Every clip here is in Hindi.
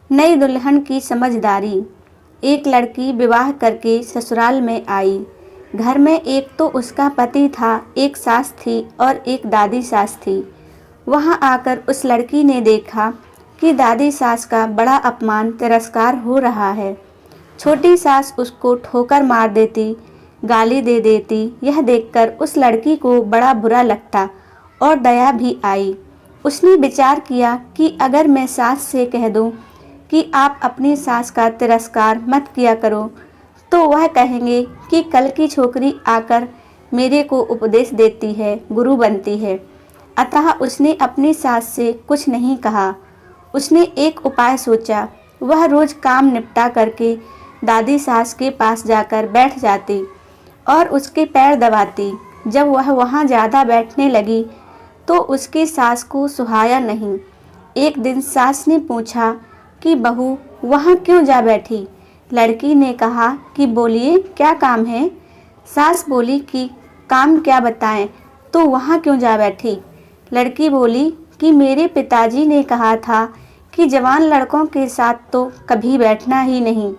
नई दुल्हन की समझदारी। एक लड़की विवाह करके ससुराल में आई। घर में एक तो उसका पति था, एक सास थी और एक दादी सास थी। वहां आकर उस लड़की ने देखा कि दादी सास का बड़ा अपमान तिरस्कार हो रहा है। छोटी सास उसको ठोकर मार देती, गाली दे देती। यह देखकर उस लड़की को बड़ा बुरा लगता और दया भी आई। उसने विचार किया कि अगर मैं सास से कह दूं कि आप अपनी सास का तिरस्कार मत किया करो, तो वह कहेंगे कि कल की छोकरी आकर मेरे को उपदेश देती है, गुरु बनती है। अतः उसने अपनी सास से कुछ नहीं कहा। उसने एक उपाय सोचा। वह रोज काम निपटा करके दादी सास के पास जाकर बैठ जाती और उसके पैर दबाती। जब वह वहाँ ज़्यादा बैठने लगी तो उसकी सास को सुहाया नहीं। एक दिन सास ने पूछा कि बहू वहाँ क्यों जा बैठी? लड़की ने कहा कि बोलिए क्या काम है? सास बोली कि काम क्या बताएं, तो वहाँ क्यों जा बैठी? लड़की बोली कि मेरे पिताजी ने कहा था कि जवान लड़कों के साथ तो कभी बैठना ही नहीं,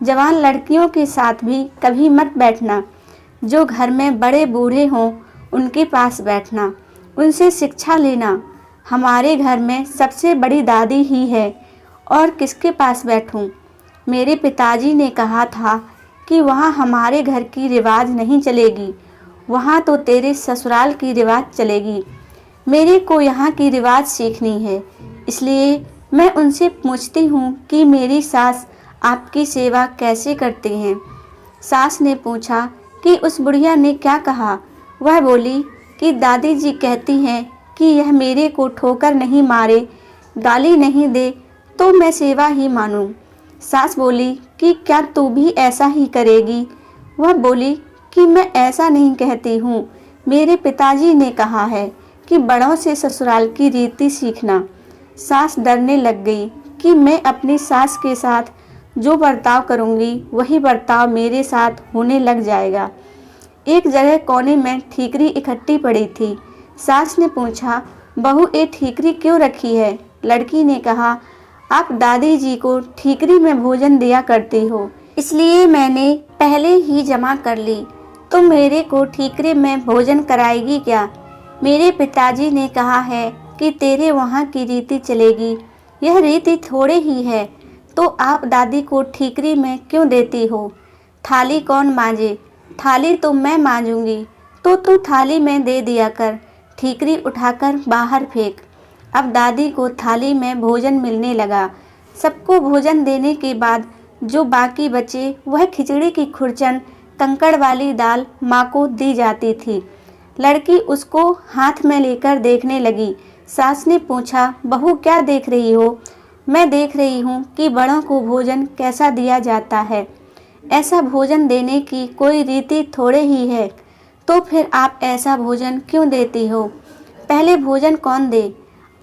जवान लड़कियों के साथ भी कभी मत बैठना। जो घर में बड़े बूढ़े हों उनके पास बैठना, उनसे शिक्षा लेना। हमारे घर में सबसे बड़ी दादी ही है और किसके पास बैठूं? मेरे पिताजी ने कहा था कि वहाँ हमारे घर की रिवाज नहीं चलेगी, वहाँ तो तेरे ससुराल की रिवाज चलेगी। मेरे को यहाँ की रिवाज सीखनी है, इसलिए मैं उनसे पूछती हूँ कि मेरी सास आपकी सेवा कैसे करती हैं। सास ने पूछा कि उस बुढ़िया ने क्या कहा। वह बोली कि दादी जी कहती हैं कि यह मेरे को ठोकर नहीं मारे, गाली नहीं दे तो मैं सेवा ही मानूं। सास बोली कि क्या तू भी ऐसा ही करेगी? वह बोली कि मैं ऐसा नहीं कहती हूँ, मेरे पिताजी ने कहा है कि बड़ों से ससुराल की रीति सीखना। सास डरने लग गई कि मैं अपनी सास के साथ जो बर्ताव करूँगी वही बर्ताव मेरे साथ होने लग जाएगा। एक जगह कोने में ठीकरी इकट्ठी पड़ी थी। सास ने पूछा, बहू ये ठीकरी क्यों रखी है? लड़की ने कहा, आप दादी जी को ठीकरी में भोजन दिया करती हो, इसलिए मैंने पहले ही जमा कर ली। तो मेरे को ठीकरे में भोजन कराएगी क्या? मेरे पिताजी ने कहा है कि तेरे वहाँ की रीति चलेगी। यह रीति थोड़े ही है, तो आप दादी को ठीकरी में क्यों देती हो? थाली कौन मांजे? थाली तो मैं मांजूंगी, तो तू थाली में दे दिया कर, ठीकरी उठाकर बाहर फेंक। अब दादी को थाली में भोजन मिलने लगा। सबको भोजन देने के बाद जो बाकी बचे वह खिचड़ी की खुरचन, कंकड़ वाली दाल माँ को दी जाती थी। लड़की उसको हाथ में लेकर देखने लगी। सास ने पूछा, बहू क्या देख रही हो? मैं देख रही हूँ कि बड़ों को भोजन कैसा दिया जाता है। ऐसा भोजन देने की कोई रीति थोड़े ही है, तो फिर आप ऐसा भोजन क्यों देती हो? पहले भोजन कौन दे?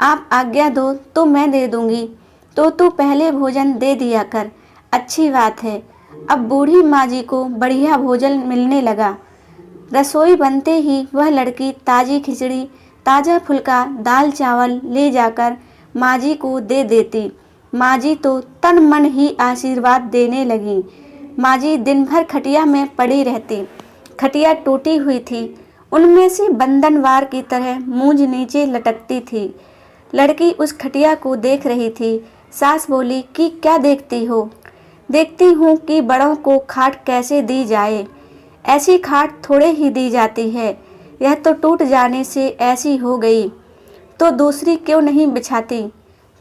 आप आज्ञा दो तो मैं दे दूंगी, तो तू पहले भोजन दे दिया कर। अच्छी बात है। अब बूढ़ी माँ जी को बढ़िया भोजन मिलने लगा। रसोई बनते ही वह लड़की ताज़ी खिचड़ी, ताज़ा फुल्का, दाल चावल ले जाकर माँ जी को दे देती। माँ जी तो तन मन ही आशीर्वाद देने लगी। माँ जी दिन भर खटिया में पड़ी रहती। खटिया टूटी हुई थी, उनमें से बंधनवार की तरह मूंछ नीचे लटकती थी। लड़की उस खटिया को देख रही थी। सास बोली कि क्या देखती हो? देखती हूँ कि बड़ों को खाट कैसे दी जाए। ऐसी खाट थोड़े ही दी जाती है, यह तो टूट जाने से ऐसी हो गई, तो दूसरी क्यों नहीं बिछाती?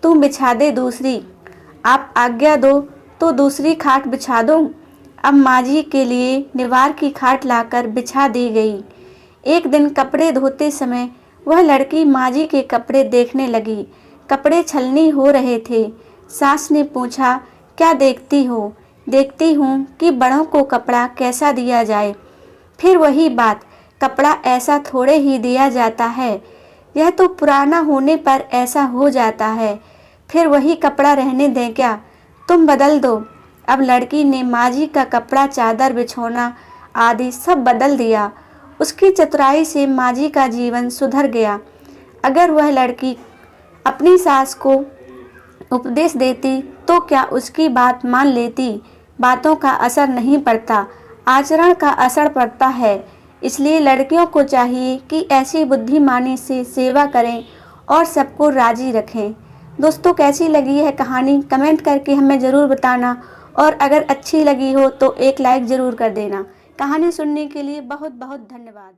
तू बिछा दे दूसरी। आप आज्ञा दो तो दूसरी खाट बिछा दूँ। अब माँ जी के लिए निवार की खाट लाकर बिछा दी गई। एक दिन कपड़े धोते समय वह लड़की माँ जी के कपड़े देखने लगी। कपड़े छलनी हो रहे थे। सास ने पूछा, क्या देखती हो? देखती हूँ कि बड़ों को कपड़ा कैसा दिया जाए। फिर वही बात, कपड़ा ऐसा थोड़े ही दिया जाता है, यह तो पुराना होने पर ऐसा हो जाता है। फिर वही कपड़ा रहने दें क्या? तुम बदल दो। अब लड़की ने माँ जी का कपड़ा, चादर, बिछौना आदि सब बदल दिया। उसकी चतुराई से माँ जी का जीवन सुधर गया। अगर वह लड़की अपनी सास को उपदेश देती तो क्या उसकी बात मान लेती। बातों का असर नहीं पड़ता, आचरण का असर पड़ता है। इसलिए लड़कियों को चाहिए कि ऐसी बुद्धिमानी से सेवा करें और सबको राजी रखें। दोस्तों, कैसी लगी है कहानी कमेंट करके हमें ज़रूर बताना, और अगर अच्छी लगी हो तो एक लाइक ज़रूर कर देना। कहानी सुनने के लिए बहुत बहुत धन्यवाद।